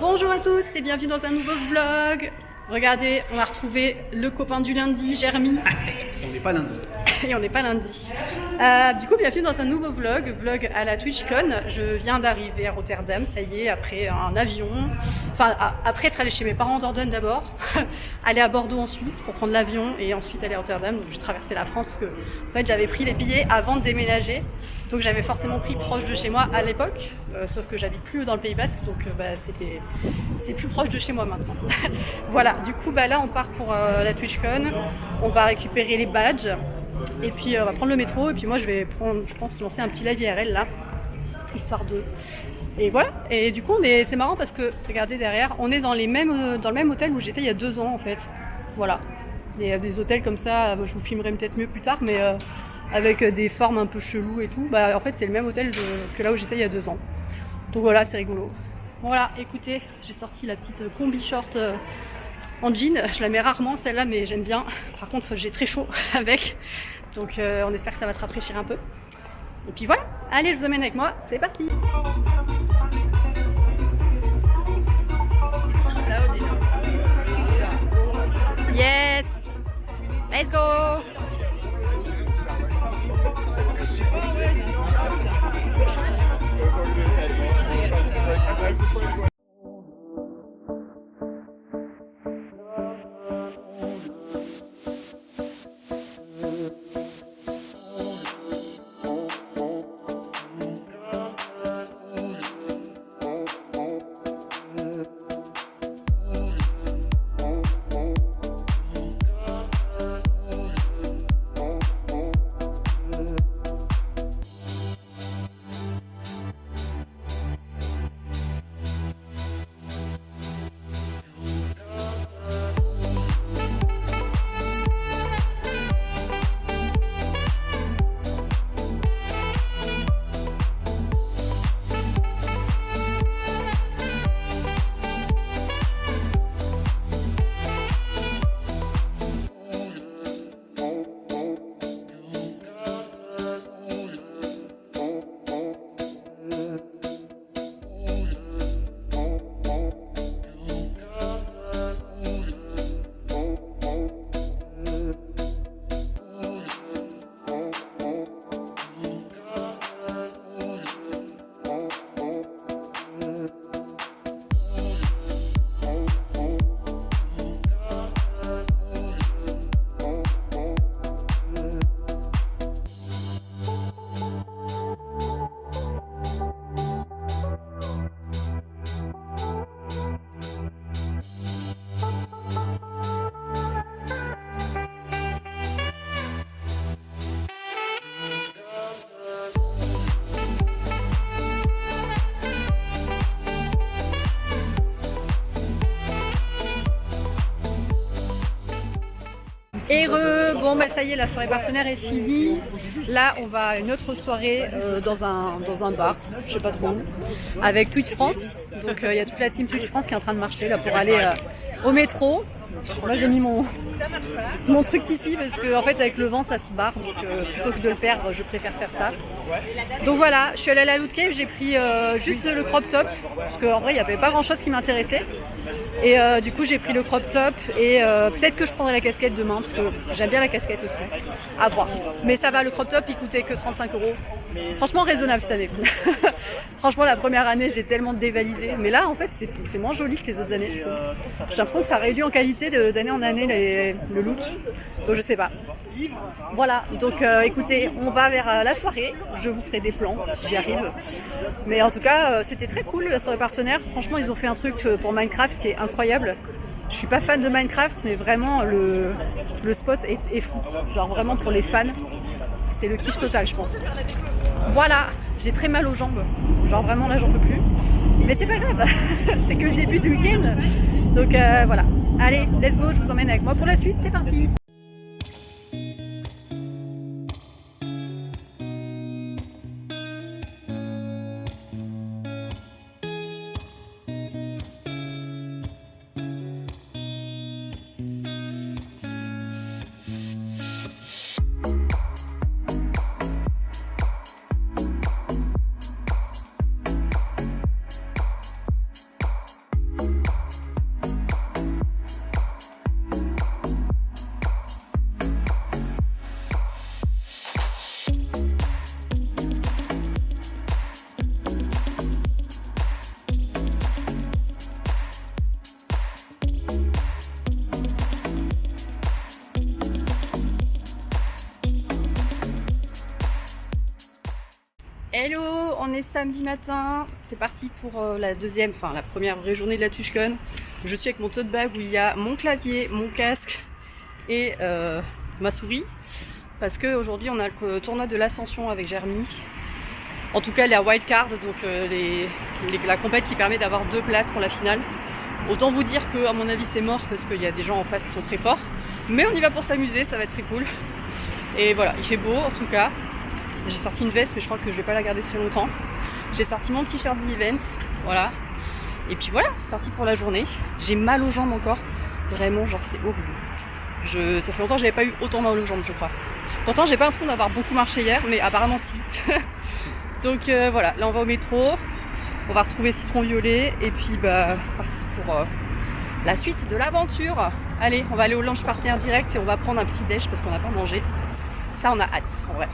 Bonjour à tous et bienvenue dans un nouveau vlog. Regardez, on a retrouvé le copain du lundi, Jérémy. On n'est pas lundi. Et on n'est pas lundi. Du coup, bienvenue dans un nouveau vlog à la TwitchCon. Je viens d'arriver à Rotterdam, ça y est, après un avion. Enfin, après être allé chez mes parents en Dordogne d'abord, aller à Bordeaux ensuite pour prendre l'avion et ensuite aller à Rotterdam. Donc j'ai traversé la France parce que en fait, j'avais pris les billets avant de déménager. Donc j'avais forcément pris proche de chez moi à l'époque, sauf que j'habite plus dans le Pays Basque, donc c'est plus proche de chez moi maintenant. Voilà, du coup là on part pour la TwitchCon, on va récupérer les badges, et puis on va prendre le métro, et puis moi je vais prendre, je pense, lancer un petit live IRL là, histoire de... Et voilà, et du coup c'est marrant parce que, regardez derrière, on est dans le même hôtel où j'étais il y a 2 ans en fait, voilà. Il y a des hôtels comme ça, je vous filmerai peut-être mieux plus tard, mais... avec des formes un peu cheloues et tout, en fait c'est le même hôtel que là où j'étais il y a 2 ans. Donc voilà, c'est rigolo. Voilà, écoutez, j'ai sorti la petite combi short en jean, je la mets rarement celle-là mais j'aime bien. Par contre j'ai très chaud avec, donc on espère que ça va se rafraîchir un peu. Et puis voilà, allez, je vous emmène avec moi, c'est parti. Yes, let's go. Bon ça y est, la soirée partenaire est finie. Là on va à une autre soirée dans un bar, je sais pas trop où, avec Twitch France. Donc il y a toute la team Twitch France qui est en train de marcher là pour aller au métro. Moi j'ai mis mon truc ici parce que en fait avec le vent ça se barre, donc plutôt que de le perdre je préfère faire ça. Donc voilà, je suis allée à la Loot Cave, j'ai pris juste le crop top parce qu'en vrai il n'y avait pas grand chose qui m'intéressait. Et du coup j'ai pris le crop top et peut-être que je prendrai la casquette demain parce que j'aime bien la casquette aussi, à voir. Mais ça va, le crop top il coûtait que 35 €. Franchement raisonnable cette année. Franchement la première année j'ai tellement dévalisé, mais là en fait c'est moins joli que les autres années je trouve. J'ai l'impression que ça réduit en qualité d'année en année le look, donc je sais pas. Voilà, donc écoutez, on va vers la soirée, je vous ferai des plans si j'y arrive. Mais en tout cas c'était très cool la soirée partenaire, franchement ils ont fait un truc pour Minecraft qui est incroyable. Je suis pas fan de Minecraft mais vraiment le spot est fou, genre vraiment pour les fans. C'est le kiff total je pense. Voilà, j'ai très mal aux jambes, genre vraiment là j'en peux plus. Mais c'est pas grave, c'est que le début du week-end. Donc voilà, allez, let's go, je vous emmène avec moi pour la suite, c'est parti. Hello, on est samedi matin, c'est parti pour la première vraie journée de la TushCon. Je suis avec mon tote bag où il y a mon clavier, mon casque et ma souris. Parce qu'aujourd'hui on a le tournoi de l'ascension avec Jeremy. En tout cas la wildcard, donc la compète qui permet d'avoir 2 places pour la finale. Autant vous dire que à mon avis c'est mort parce qu'il y a des gens en face qui sont très forts. Mais on y va pour s'amuser, ça va être très cool. Et voilà, il fait beau en tout cas. J'ai sorti une veste mais je crois que je vais pas la garder très longtemps. J'ai sorti mon t-shirt d'event, voilà. Et puis voilà, c'est parti pour la journée. J'ai mal aux jambes encore, vraiment genre c'est horrible. Ça fait longtemps que j'avais pas eu autant mal aux jambes je crois. Pourtant j'ai pas l'impression d'avoir beaucoup marché hier, mais apparemment si. Donc voilà, là on va au métro, on va retrouver Citron Violet et puis bah c'est parti pour la suite de l'aventure. Allez, on va aller au lunch partner direct et on va prendre un petit déj parce qu'on n'a pas mangé. Ça on a hâte en vrai.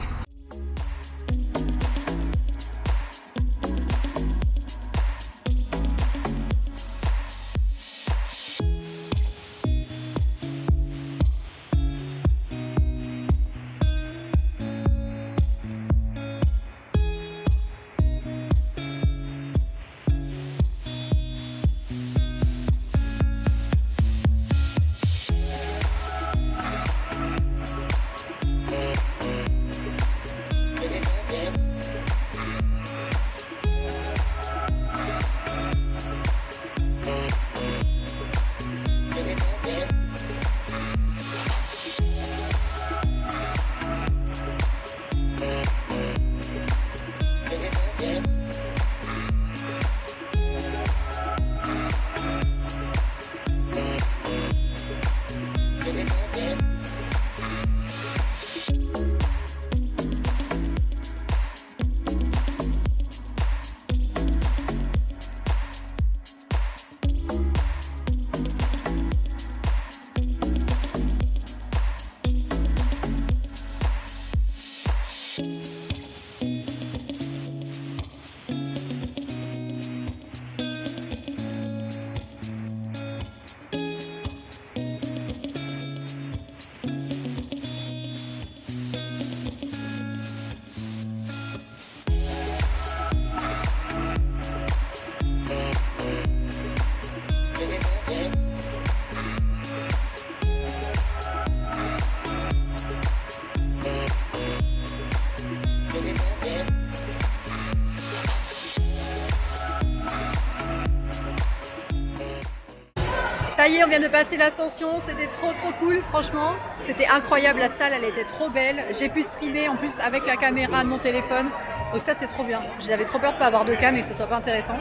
Ça y est, on vient de passer l'ascension, c'était trop cool franchement, c'était incroyable, la salle elle était trop belle, j'ai pu streamer en plus avec la caméra de mon téléphone, donc ça c'est trop bien. J'avais trop peur de pas avoir de cam et que ce soit pas intéressant,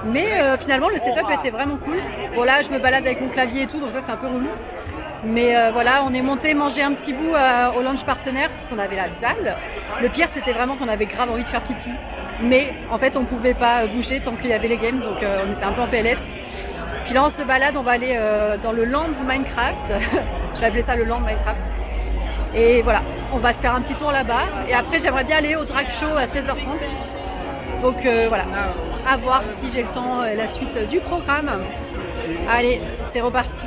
mais finalement le setup était vraiment cool. Bon là je me balade avec mon clavier et tout, donc ça c'est un peu relou, mais voilà, on est monté manger un petit bout au lunch partenaire parce qu'on avait la dalle. Le pire c'était vraiment qu'on avait grave envie de faire pipi, mais en fait on pouvait pas bouger tant qu'il y avait les games, donc on était un peu en PLS. Puis là on se balade, on va aller dans le land Minecraft, je vais appeler ça le land Minecraft. Et voilà, on va se faire un petit tour là-bas. Et après j'aimerais bien aller au drag show à 16h30. Donc voilà, à voir si j'ai le temps, la suite du programme. Allez, c'est reparti.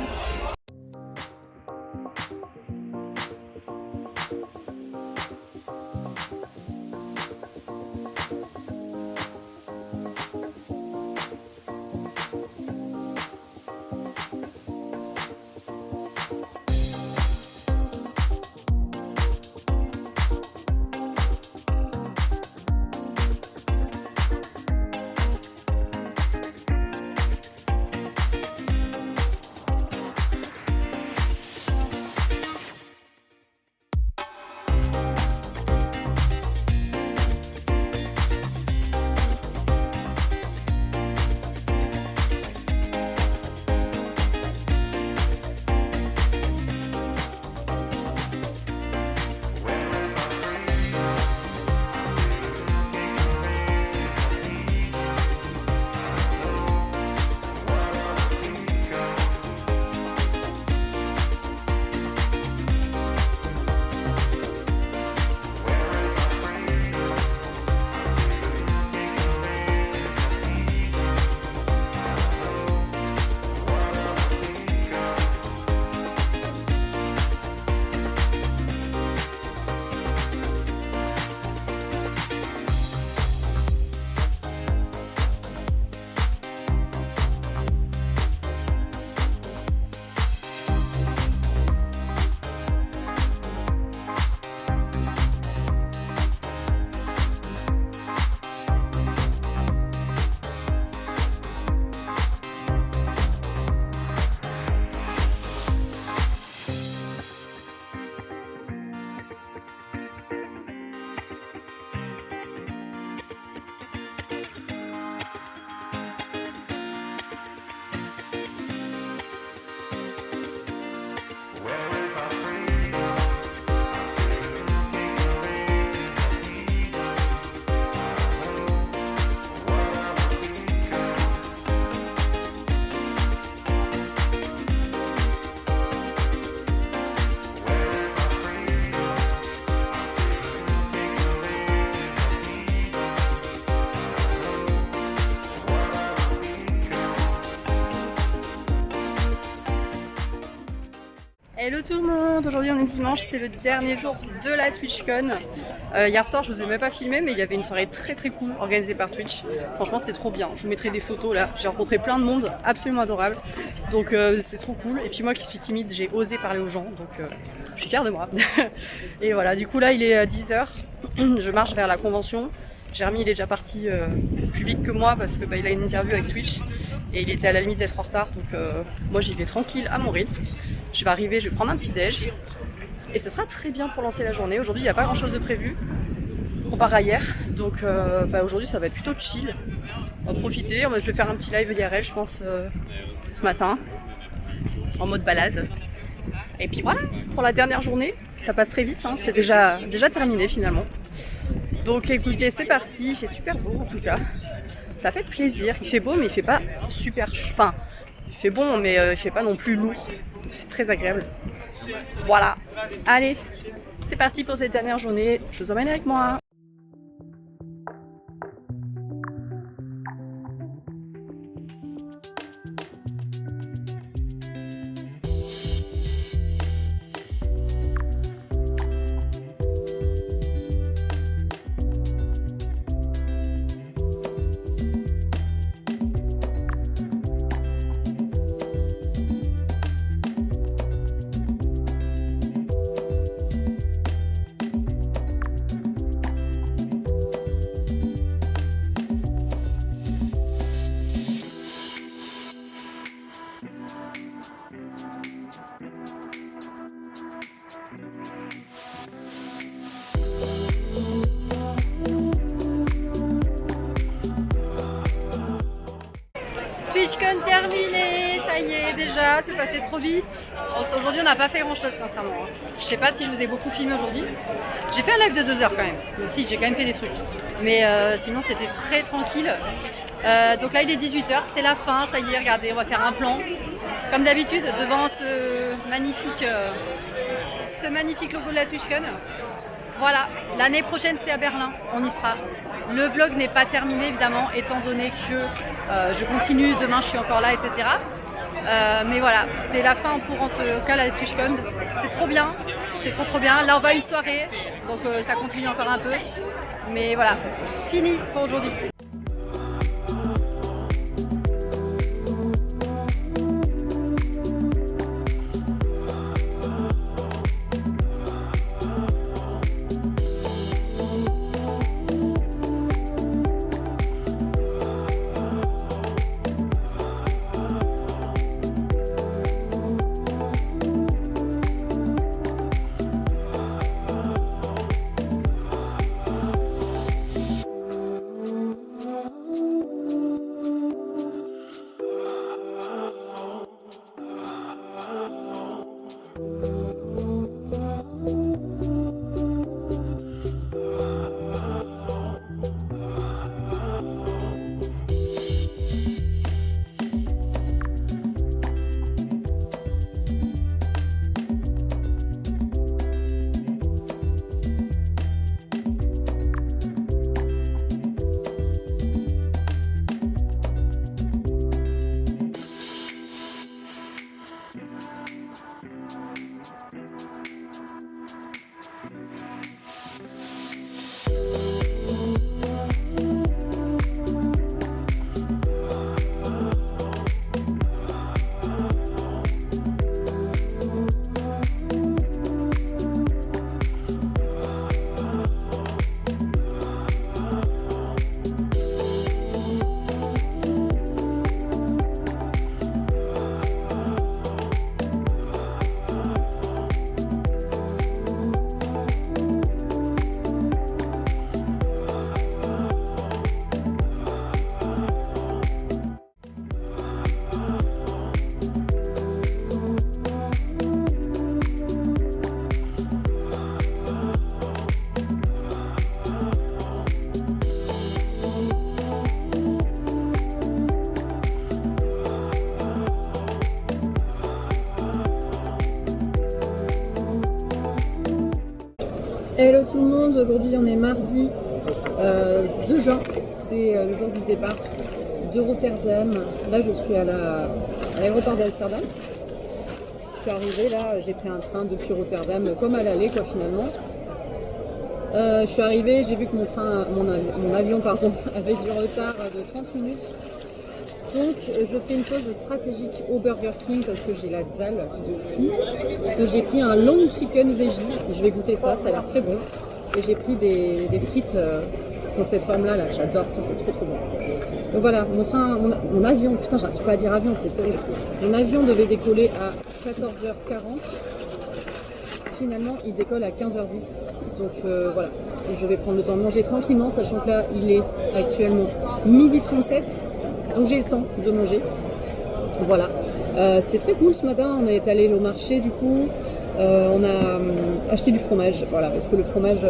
Hello tout le monde, aujourd'hui on est dimanche, c'est le dernier jour de la TwitchCon. Hier soir je vous ai même pas filmé mais il y avait une soirée très cool organisée par Twitch. Franchement c'était trop bien, je vous mettrai des photos là, j'ai rencontré plein de monde, absolument adorable. Donc c'est trop cool. Et puis moi qui suis timide, j'ai osé parler aux gens, donc je suis fière de moi. Et voilà, du coup là il est 10h, je marche vers la convention. Jérémy il est déjà parti plus vite que moi parce que il a une interview avec Twitch et il était à la limite d'être en retard, donc moi j'y vais tranquille à mon rythme. Je vais arriver, je vais prendre un petit déj et ce sera très bien pour lancer la journée. Aujourd'hui il n'y a pas grand chose de prévu comparé à hier, donc aujourd'hui ça va être plutôt chill. On va profiter, je vais faire un petit live IRL je pense ce matin en mode balade. Et puis voilà, pour la dernière journée, ça passe très vite, hein, c'est déjà terminé finalement. Donc écoutez, c'est parti, il fait super beau en tout cas. Ça fait plaisir, il fait beau mais il fait pas super... Enfin, il fait bon mais il fait pas non plus lourd. Donc c'est très agréable. Voilà, allez, c'est parti pour cette dernière journée. Je vous emmène avec moi. TwitchCon terminé, ça y est déjà, c'est passé trop vite. Aujourd'hui on n'a pas fait grand chose sincèrement. Je sais pas si je vous ai beaucoup filmé aujourd'hui. J'ai fait un live de 2 heures quand même. Mais si, j'ai quand même fait des trucs. Mais sinon c'était très tranquille. Donc là il est 18h, c'est la fin, ça y est, regardez, on va faire un plan. Comme d'habitude, devant ce magnifique logo de la TwitchCon. Voilà, l'année prochaine c'est à Berlin, on y sera. Le vlog n'est pas terminé évidemment, étant donné que je continue, demain je suis encore là, etc. Mais voilà, c'est la fin pour en tout cas la TwitchCon. C'est trop bien, c'est trop bien. Là on va à une soirée, donc ça continue encore un peu. Mais voilà, fini pour aujourd'hui. Hello tout le monde, aujourd'hui on est mardi 2 juin, c'est le jour du départ de Rotterdam. Là je suis à l'aéroport d'Amsterdam. Je suis arrivée là, j'ai pris un train depuis Rotterdam comme à l'aller quoi finalement. Je suis arrivée, j'ai vu que mon avion pardon, avait du retard de 30 minutes. Donc je fais une pause stratégique au Burger King parce que j'ai la dalle de fou. Donc j'ai pris un long chicken veggie, je vais goûter ça, ça a l'air très bon. Et j'ai pris des frites dans cette forme-là, là. J'adore ça, c'est trop trop bon. Donc voilà, mon avion, putain j'arrive pas à dire avion, c'est terrible. Mon avion devait décoller à 14h40. Finalement il décolle à 15h10. Donc voilà, je vais prendre le temps de manger tranquillement, sachant que là il est actuellement 12h37. Donc j'ai le temps de manger. Voilà. C'était très cool ce matin. On est allé au marché du coup. On a acheté du fromage. Voilà, parce que le fromage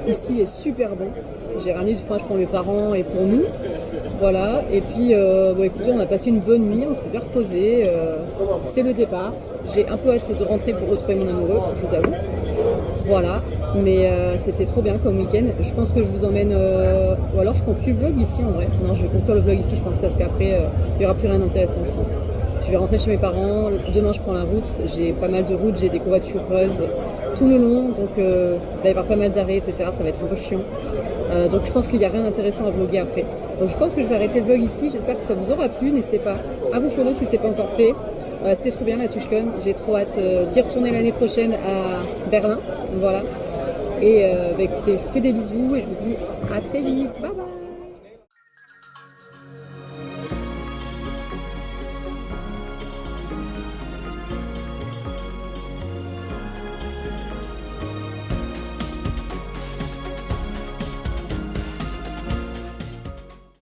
ici est super bon. J'ai ramené du fromage pour mes parents et pour nous. Voilà. Et puis, écoutez, on a passé une bonne nuit. On s'est bien reposé. C'est le départ. J'ai un peu hâte de rentrer pour retrouver mon amoureux, je vous avoue. Voilà. Mais c'était trop bien comme week-end. Je pense que je vous emmène... ou alors je conclue le vlog ici en vrai. Non, je vais conclure le vlog ici je pense parce qu'après il n'y aura plus rien d'intéressant je pense. Je vais rentrer chez mes parents. Demain je prends la route. J'ai pas mal de routes. J'ai des covoitureuses tout le long. Donc il va y avoir pas mal d'arrêts etc. Ça va être un peu chiant. Donc je pense qu'il n'y a rien d'intéressant à vlogger après. Donc je pense que je vais arrêter le vlog ici. J'espère que ça vous aura plu. N'hésitez pas à vous follow si ce n'est pas encore fait. C'était trop bien la TushCon. J'ai trop hâte d'y retourner l'année prochaine à Berlin. Voilà. Et écoutez, je vous fais des bisous et je vous dis à très vite. Bye bye.